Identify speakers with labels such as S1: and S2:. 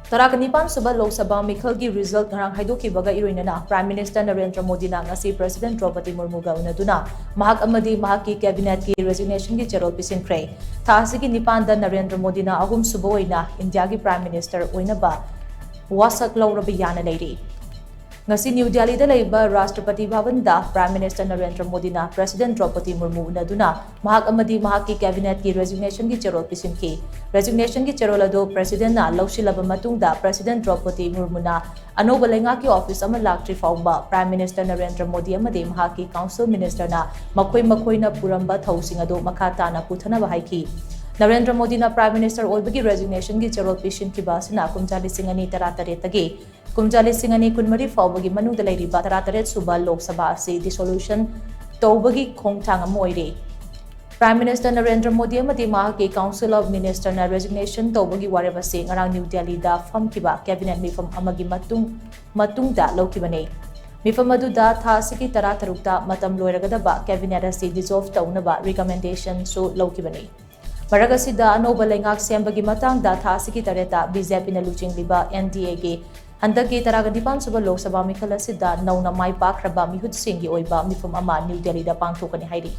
S1: Tarakanipan suba Lok Sabha Mikhalgi result ngarang haidokibaga iroinana Prime Minister Narendra Modi na ngasi President Draupadi Murmuga unaduna mahak amadi mahaki cabinet ki resignation ki charol pisinkhre thasi ki nipan da Narendra Modi na ahum suba oina India ki Prime Minister oina ba wasak lawrabi yana leiri ngasi New Delhi da leiba Rashtrapati Bhavan da Prime Minister Narendra Modi na President Draupadi Murmu unaduna mahak amadi mahaki cabinet ki resignation ki charol pisinki resignation ki charol ado President na lawsilaba matung da President Draupadi Murmu na anoba lenga ki office ama laktri fawba Prime Minister Narendra Modi amadi mahaki council minister na makhoi na puramba thosing ado makata na puthana ba haiki Narendra Modi na Prime Minister olbagi resignation ki charol pishin ki basina kumjali singani taratare tagi kumjali singani kunmari fawbagi manung dalai riba taratare suba Lok Sabha se dissolution tawbagi khongthang amoire Prime Minister Narendra Modi amadi mahaki Council of Minister na resignation tawbagi wareba se ngarang New Delhi da famkiba cabinet mifam amagi matung da lokibane mifam adu da thasiki taratarukta matam loiragadaba cabinet ase dissolve tawnaba recommendation so lokibane Maragasida anoba lengak sembagi matang da thasiki tareta BJP na luchingliba NDA ge handaki taragadipan suba Lok Sabha mikhalasida nauna mai pakraba mihut singgi oiba mifam ama New Delhi da pangthokani hairi